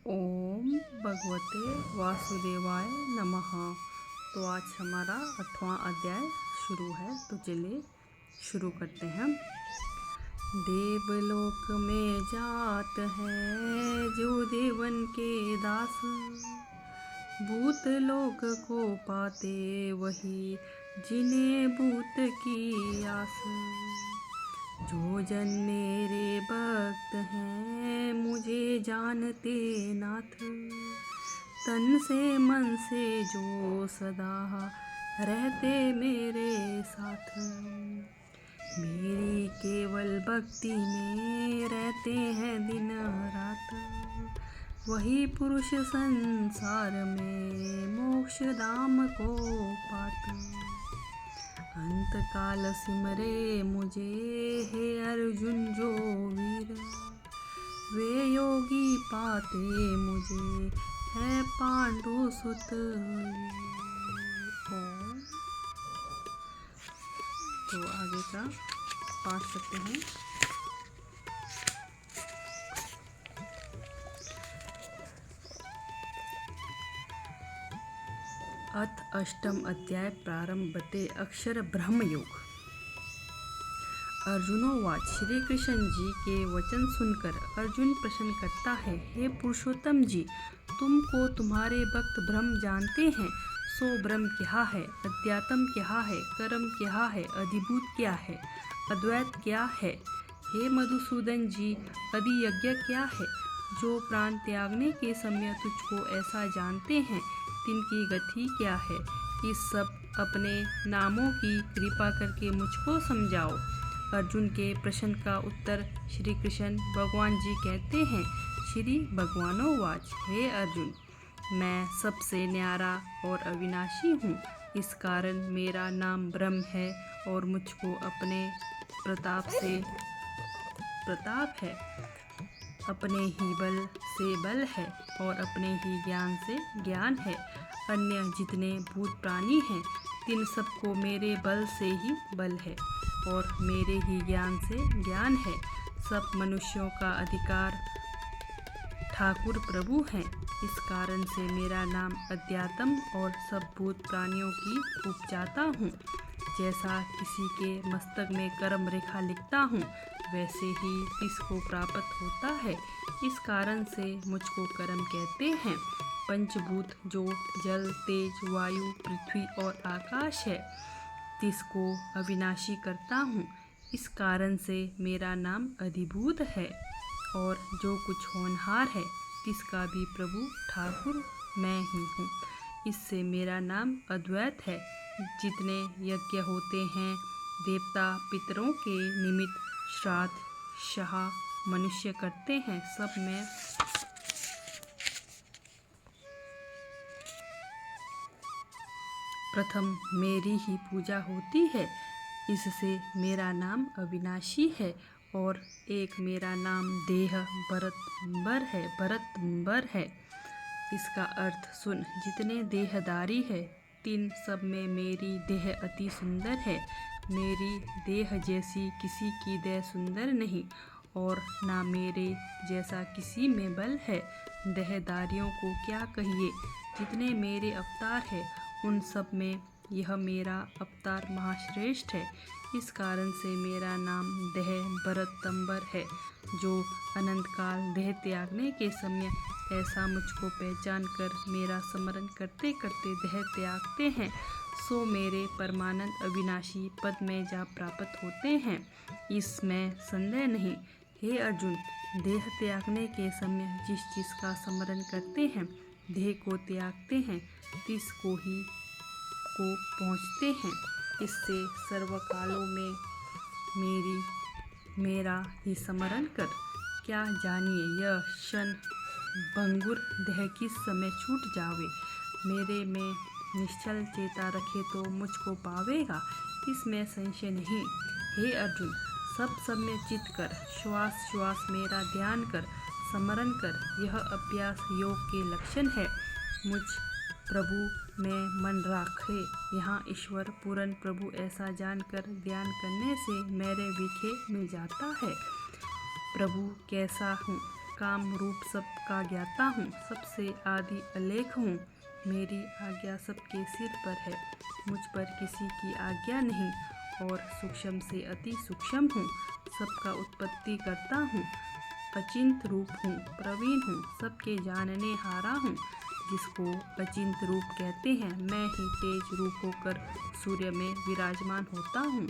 ओम भगवते वासुदेवाय नमः। तो आज हमारा 8वां अध्याय शुरू है, तो चलिए शुरू करते हैं। देवलोक में जात है जो देवन के दास, भूत लोक को पाते वही जिन्हें भूत की आस। जो जन मेरे भक्त हैं मुझे जानते नाथ, तन से मन से जो सदा रहते मेरे साथ। मेरी केवल भक्ति में रहते हैं दिन रात, वही पुरुष संसार में मोक्ष धाम को पात। अंत काल सिमरे मुझे हे अर्जुन जो वीर, वे योगी पाते मुझे है पांडु सुत वीर। तो आगे का पाठ करते हैं। अथ अष्टम अध्याय प्रारंभते अक्षर ब्रह्म योग। अर्जुनोवाच। श्री कृष्ण जी के वचन सुनकर अर्जुन प्रश्न करता है, हे पुरुषोत्तम जी, तुमको तुम्हारे भक्त ब्रह्म जानते हैं, सो ब्रह्म क्या है, अध्यात्म क्या है, कर्म क्या है, अधिभूत क्या है, अद्वैत क्या है। हे मधुसूदन जी, अधियज्ञ क्या है। जो प्राण त्यागने के समय तुझको ऐसा जानते हैं, तिनकी गति क्या है। इस सब अपने नामों की कृपा करके मुझको समझाओ। अर्जुन के प्रश्न का उत्तर श्री कृष्ण भगवान जी कहते हैं। श्री भगवानोवाच। हे अर्जुन, मैं सबसे न्यारा और अविनाशी हूँ, इस कारण मेरा नाम ब्रह्म है और मुझको अपने प्रताप है, अपने ही बल से बल है और अपने ही ज्ञान से ज्ञान है। अन्य जितने भूत प्राणी हैं, तिन सबको मेरे बल से ही बल है और मेरे ही ज्ञान से ज्ञान है। सब मनुष्यों का अधिकार ठाकुर प्रभु हैं, इस कारण से मेरा नाम अध्यात्म और सब भूत प्राणियों की उपजाता हूँ। जैसा किसी के मस्तक में कर्म रेखा लिखता हूँ, वैसे ही इसको प्राप्त होता है। इस कारण से मुझको कर्म कहते हैं। पंचभूत जो जल, तेज, वायु, पृथ्वी और आकाश है, जिसको अविनाशी करता हूँ, इस कारण से मेरा नाम अधिभूत है। और जो कुछ होनहार है, जिसका भी प्रभु ठाकुर मैं ही हूँ, इससे मेरा नाम अद्वैत है। जितने यज्ञ होते हैं देवता पितरों के निमित्त, श्राद्ध शाह मनुष्य करते हैं, सब में प्रथम मेरी ही पूजा होती है। इससे मेरा नाम अविनाशी है। और एक मेरा नाम देह भरतंबर है। इसका अर्थ सुन। जितने देहधारी है, तीन सब में मेरी देह अति सुंदर है। मेरी देह जैसी किसी की देह सुंदर नहीं, और ना मेरे जैसा किसी में बल है। देहधारियों को क्या कहिए। जितने मेरे अवतार है, उन सब में यह मेरा अवतार महाश्रेष्ठ है। इस कारण से मेरा नाम देह भरतंबर है। जो अनंत काल देह त्यागने के समय ऐसा मुझको पहचान कर मेरा स्मरण करते करते देह त्यागते हैं, सो मेरे परमानंद अविनाशी पद में जा प्राप्त होते हैं, इसमें संदेह नहीं। हे अर्जुन, देह त्यागने के समय जिस जिसका स्मरण करते हैं, देह को त्यागते हैं, तिस को ही को पहुँचते हैं। इससे सर्वकालों में मेरा ही स्मरण कर। क्या जानिए यह क्षण भंगुर देह किस समय छूट जावे। मेरे में निश्चल चेता रखे तो मुझको पावेगा, इसमें संशय नहीं। हे अर्जुन, सब समय चित कर, श्वास श्वास मेरा ध्यान कर, स्मरण कर। यह अभ्यास योग के लक्षण है। मुझ प्रभु में मन राखे। यहाँ ईश्वर पूर्ण प्रभु ऐसा जानकर ध्यान करने से मेरे विखे मिल जाता है। प्रभु कैसा हूँ, काम रूप सबका ज्ञाता हूँ, सबसे आदि अलेख हूँ। मेरी आज्ञा सबके सिर पर है, मुझ पर किसी की आज्ञा नहीं, और सूक्ष्म से अति सूक्ष्म हूँ, सबका उत्पत्ति करता हूँ। अचिंत रूप हूँ, प्रवीण हूँ, सबके जानने हारा हूँ। जिसको अचिंत रूप कहते हैं, मैं ही तेज रूप होकर सूर्य में विराजमान होता हूँ।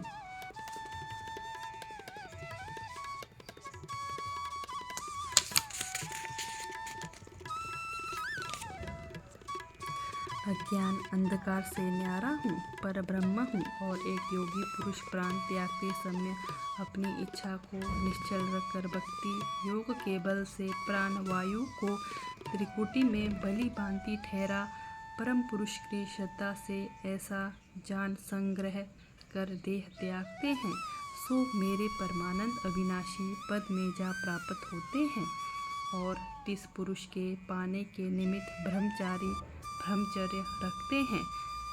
अज्ञान अंधकार से न्यारा हूँ, पर ब्रह्म हूँ, और एक योगी पुरुष प्राण त्यागते समय अपनी इच्छा को निश्चल रखकर भक्ति योग के बल से प्राण वायु को त्रिकुटी में बलि भांति ठहरा परम पुरुष की श्रद्धा से ऐसा जान संग्रह कर देह त्यागते हैं, सो मेरे परमानंद अविनाशी पद में जा प्राप्त होते हैं। और तिस पुरुष के पाने के निमित्त ब्रह्मचर्य रखते हैं।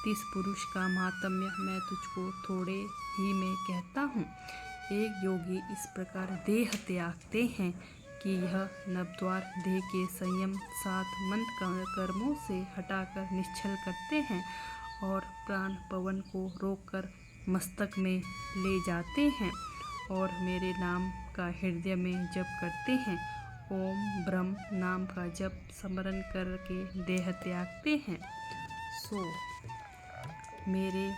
तिस पुरुष का महात्म्य मैं तुझको थोड़े ही में कहता हूँ। एक योगी इस प्रकार देह त्यागते हैं कि यह नवद्वार देह के संयम 7 मंद कर्मों से हटाकर निश्चल करते हैं और प्राण पवन को रोककर मस्तक में ले जाते हैं और मेरे नाम का हृदय में जप करते हैं। ओम ब्रह्म नाम का जप स्मरण करके देह त्यागते हैं, सो मेरे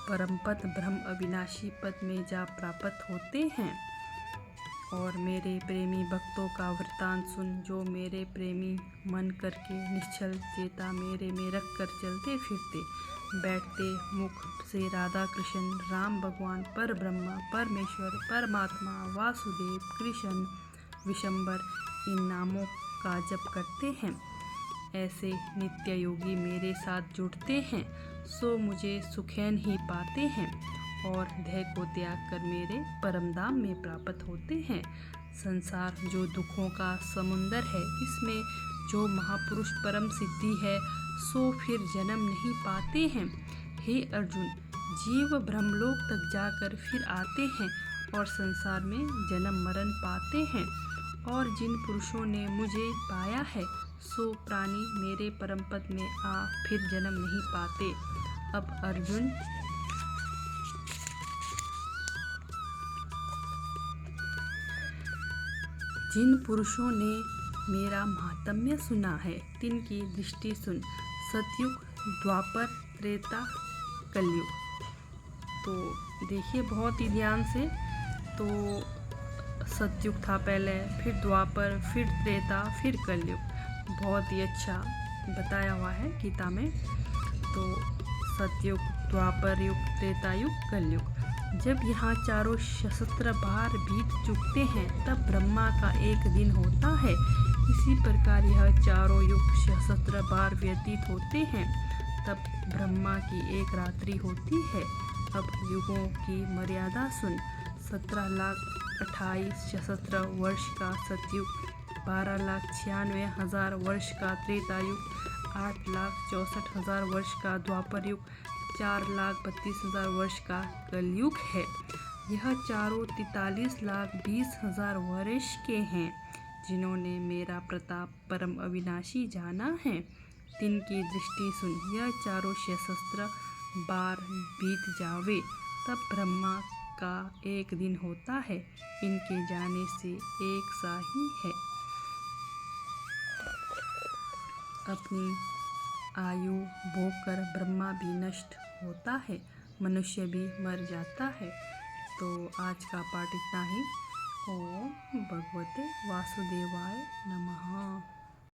परम पद ब्रह्म अविनाशी पद में जा प्राप्त होते हैं। और मेरे प्रेमी भक्तों का वृत्तांत सुन, जो मेरे प्रेमी मन करके निश्चल चेता मेरे में रख कर चलते फिरते बैठते मुख से राधा कृष्ण राम भगवान पर ब्रह्मा परमेश्वर परमात्मा वासुदेव कृष्ण विशंबर इन नामों का जप करते हैं। ऐसे नित्य योगी मेरे साथ जुड़ते हैं, सो मुझे सुखैन ही पाते हैं और देह को त्याग कर मेरे परम धाम में प्राप्त होते हैं। संसार जो दुखों का समुंदर है, इसमें जो महापुरुष परम सिद्धि है, सो फिर जन्म नहीं पाते हैं। हे अर्जुन, जीव ब्रह्मलोक तक जाकर फिर आते हैं और संसार में जन्म मरण पाते हैं। और जिन पुरुषों ने मुझे पाया है, सो प्राणी मेरे परम पद में आ फिर जन्म नहीं पाते। अब अर्जुन, जिन पुरुषों ने मेरा महात्म्य सुना है, तिनकी दृष्टि सुन। सतयुग, द्वापर, त्रेता, कलयुग। तो देखिए बहुत ही ध्यान से, तो सतयुग था पहले, फिर द्वापर, फिर त्रेता, फिर कलयुग। बहुत ही अच्छा बताया हुआ है गीता में। तो सतयुग, द्वापर युग, त्रेता युग, कलयुग। जब यहाँ चारों सहस्त्र बार बीत चुकते हैं, तब ब्रह्मा का एक दिन होता है। इसी प्रकार यह चारों युग सहस्त्र बार व्यतीत होते हैं, तब ब्रह्मा की एक रात्रि होती है। अब युगों की मर्यादा सुन। 17,28,000 वर्ष का सतयुग, 12,96,000 वर्ष का त्रेता युग, 8,64,000 वर्ष का द्वापर युग, 4,32,000 वर्ष का कलयुग है। यह चारों 43,20,000 वर्ष के हैं, जिन्होंने मेरा प्रताप परम अविनाशी जाना है। तिनकी दृष्टि सुन। यह चारों सहस्त्र बार बीत जावे, तब ब्रह्मा का एक दिन होता है। इनके जाने से एक सा ही है। अपनी आयु भोग कर ब्रह्मा भी नष्ट होता है, मनुष्य भी मर जाता है। तो आज का पाठ इतना ही। ओम भगवते वासुदेवाय नमः।